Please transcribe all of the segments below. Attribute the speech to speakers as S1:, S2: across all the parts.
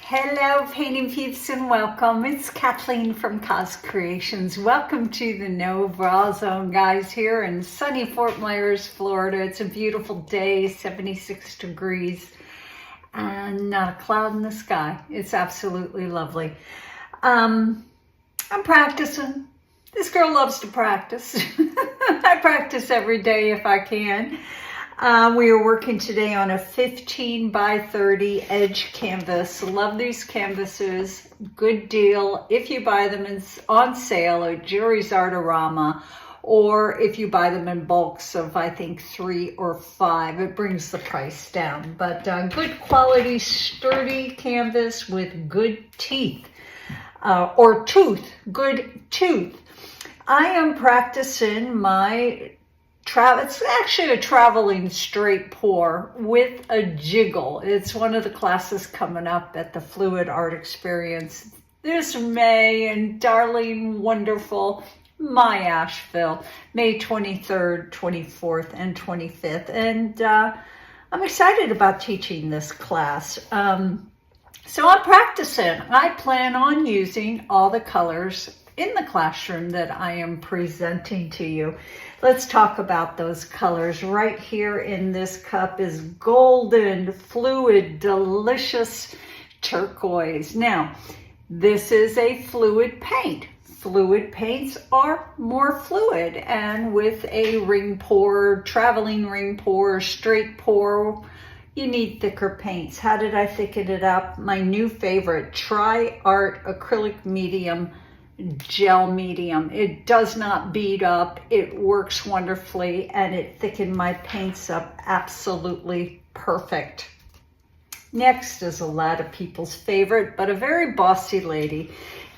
S1: Hello painting peeps and welcome. It's Kathleen from Kozo Creations. Welcome to the No Bra Zone, guys, here in sunny Fort Myers, Florida. It's a beautiful day, 76 degrees and not a cloud in the sky. It's absolutely lovely. I'm practicing. This girl loves to practice. I practice every day if I can. We are working today on a 15 by 30 edge canvas. Love these canvases. Good deal if you buy them on sale at Jerry's Artorama, or if you buy them in bulks of, I think, 3 or 5. It brings the price down. But good quality, sturdy canvas with good teeth, good tooth. I am practicing my it's actually a traveling straight pour with a jiggle. It's one of the classes coming up at the Fluid Art Experience this May in darling, wonderful my Asheville, May 23rd, 24th, and 25th. And I'm excited about teaching this class. So I'm practicing. I plan on using all the colors in the classroom that I am presenting to you. Let's talk about those colors. Right here in this cup is golden, fluid, delicious turquoise. Now, this is a fluid paint. Fluid paints are more fluid, and with a ring pour, traveling ring pour, straight pour, you need thicker paints. How did I thicken it up? My new favorite, DecoArt acrylic medium, gel medium. It does not bead up. It works wonderfully, and it thickened my paints up absolutely perfect. Next is a lot of people's favorite, but a very bossy lady,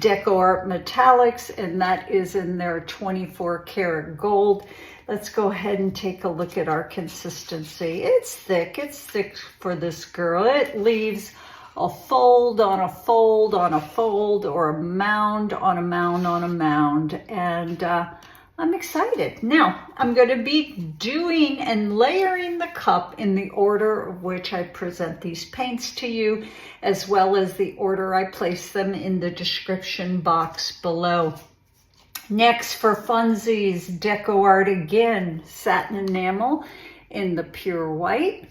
S1: DecoArt Metallics, and that is in their 24 karat gold. Let's go ahead and take a look at our consistency. It's thick for this girl. It leaves a fold on a fold on a fold, or a mound on a mound on a mound. And I'm excited. Now, I'm going to be doing and layering the cup in the order of which I present these paints to you, as well as the order I place them in the description box below. Next, for funsies, DecoArt again, Satin Enamel in the pure white.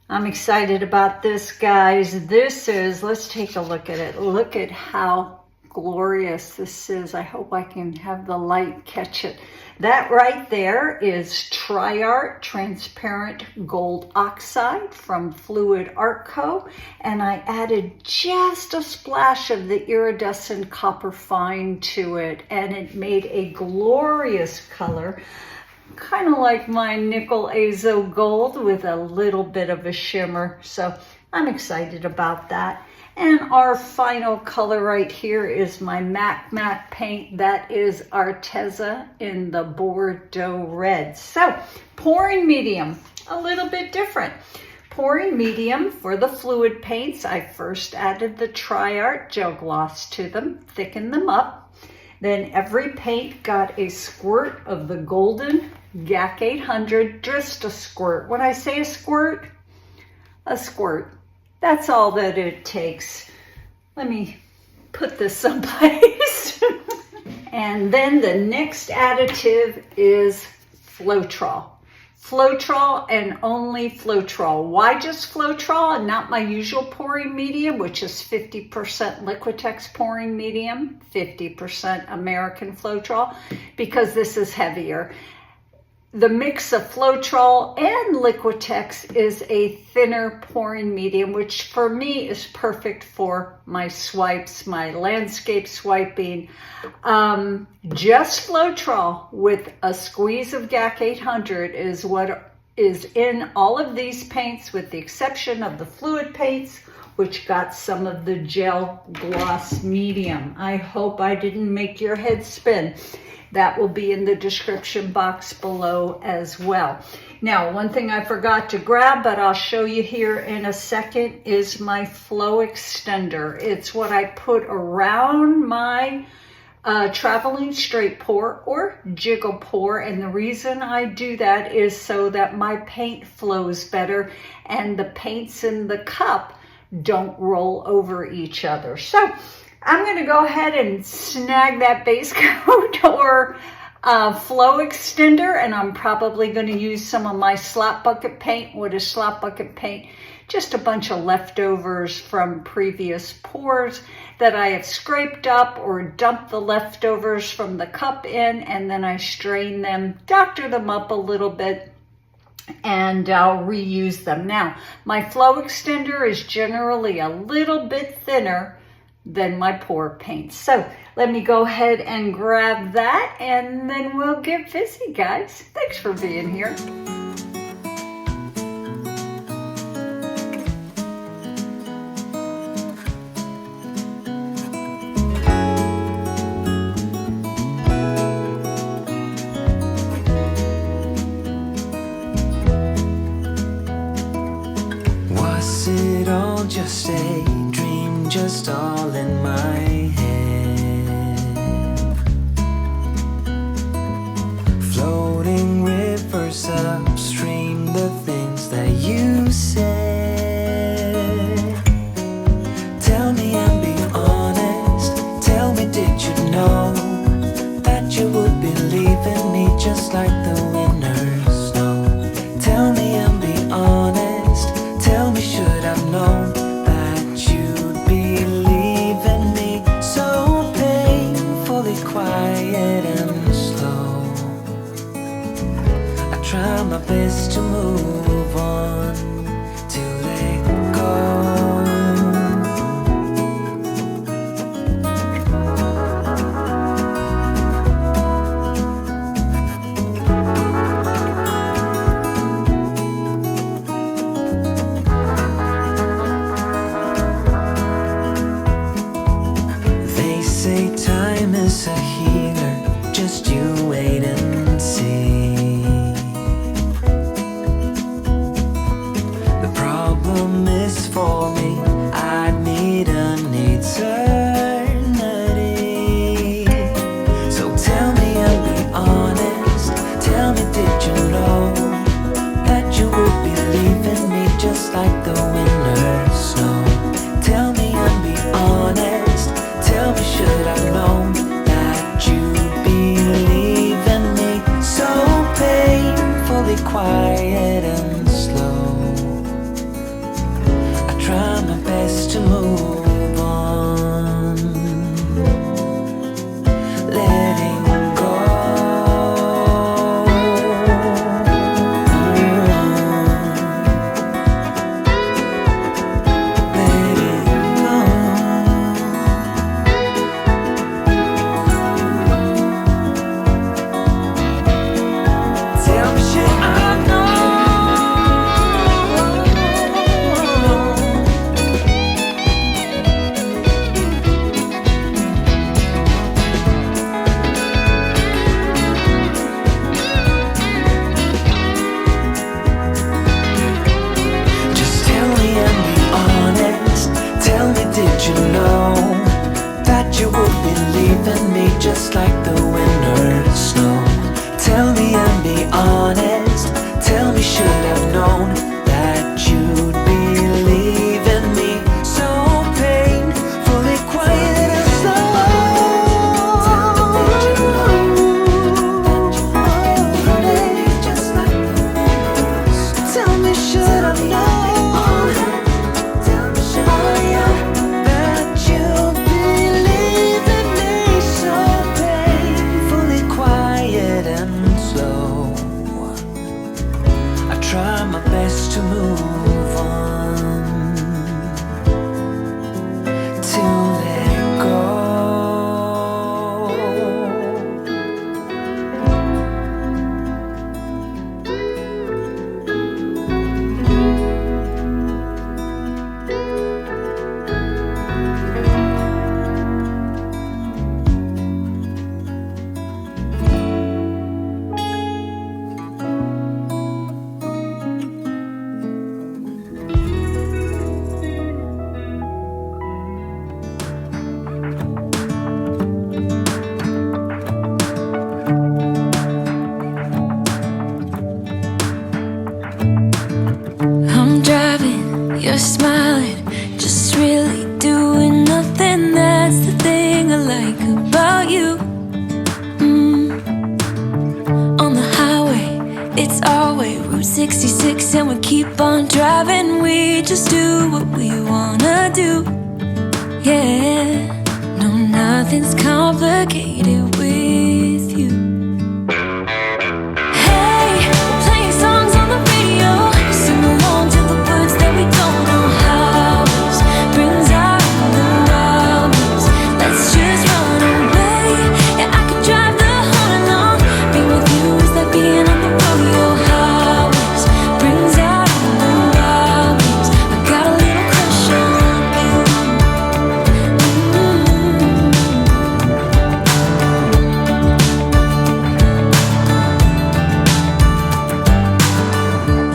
S1: I'm excited about this, guys. This is, let's take a look at it. Look at how glorious this is. I hope I can have the light catch it. That right there is DecoArt Transparent Gold Oxide from Fluid Art Co. And I added just a splash of the iridescent copper fine to it, and it made a glorious color. Kind of like my nickel azo gold with a little bit of a shimmer. So I'm excited about that. And our final color right here is my matte paint. That is Arteza in the Bordeaux Red. So pouring medium, a little bit different. Pouring medium for the fluid paints. I first added the DecoArt gel gloss to them, thickened them up. Then every paint got a squirt of the Golden GAC 800, just a squirt. When I say a squirt, that's all that it takes. Let me put this someplace. And then the next additive is Floetrol. Floetrol and only Floetrol. Why just Floetrol and not my usual pouring medium, which is 50% Liquitex pouring medium, 50% American Floetrol? Because this is heavier. The mix of Floetrol and Liquitex is a thinner pouring medium, which for me is perfect for my swipes, my landscape swiping. Just Floetrol with a squeeze of GAC 800 is what is in all of these paints, with the exception of the fluid paints, which got some of the gel gloss medium. I hope I didn't make your head spin. That will be in the description box below as well. Now, one thing I forgot to grab, but I'll show you here in a second, is my flow extender. It's what I put around my traveling straight pour or jiggle pour, and the reason I do that is so that my paint flows better and the paints in the cup don't roll over each other. So I'm going to go ahead and snag that base coat or flow extender, and I'm probably going to use some of my slop bucket paint. What is slop bucket paint? Just a bunch of leftovers from previous pours that I have scraped up or dumped the leftovers from the cup in, and then I strain them, doctor them up a little bit, and I'll reuse them. Now, my flow extender is generally a little bit thinner than my pour paint. So let me go ahead and grab that, and then we'll get busy, guys. Thanks for being here.
S2: Just a dream, just all in my head. Floating rivers upstream, the things that you said. Tell me and be honest. Tell me, did you know that you would believe in me just like the winners know? Tell me and be honest. Tell me, should I've known try my best to move on, to let go. They say time is a healer, just you wait and see. For me, I need an eternity. So tell me and be honest. Tell me, did you know that you would believe in me just like the winners know? Tell me and be honest. Tell me, should I know that you believe in me? So painfully quiet and slow. Try my best to move on, letting go. Letting go. Tell me, should I know? Did you know that you would believe in me just like the winners know? Tell me and be honest. Tell me, should I've known that you'd believe in me? So painfully quiet and slow. Did you know that you would believe in me just like the winners? Tell me, should I've known? Try my best to move on, to let go. just smiling, just really doing nothing. That's the thing I like about you. On the highway, it's our way, Route 66, and we keep on driving. We just do what we wanna do. Yeah, no, nothing's complicated with you. Hey, we're playing songs on the radio, sing along to the words that we don't know how. Brings out the wildness, let's just run away. Yeah, I could drive the whole night long. Being with you is like being on the rodeo highways. Brings out the wildness, I got a little crush on you.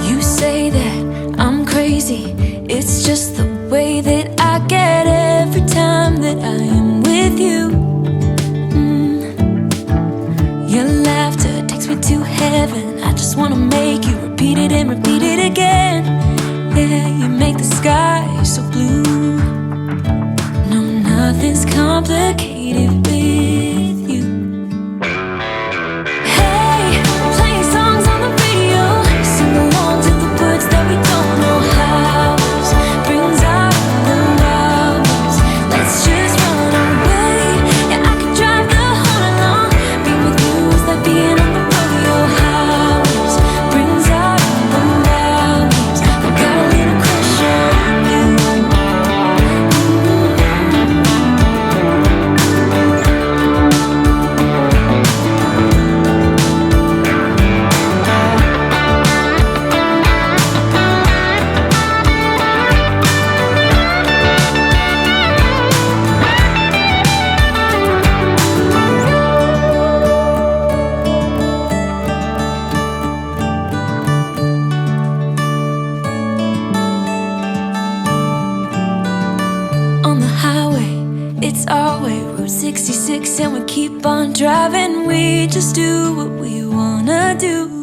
S2: You say that I'm crazy, it's just the way that I get every time that I am with you. Your laughter takes me to heaven. I just wanna make you repeat it and repeat it again. Yeah, you make the sky so blue. No, nothing's complicated with you. Hey, we're playing songs on the radio, sing along to the words that we don't know how. Brings out the wildness, let's just run away. Yeah, I could drive the whole night long. Being with you is like being on the rodeo highways. Brings out the wildness, I got a little crush on you. On the highway, it's our way, Route 66, and we keep on driving. We just do what we wanna do.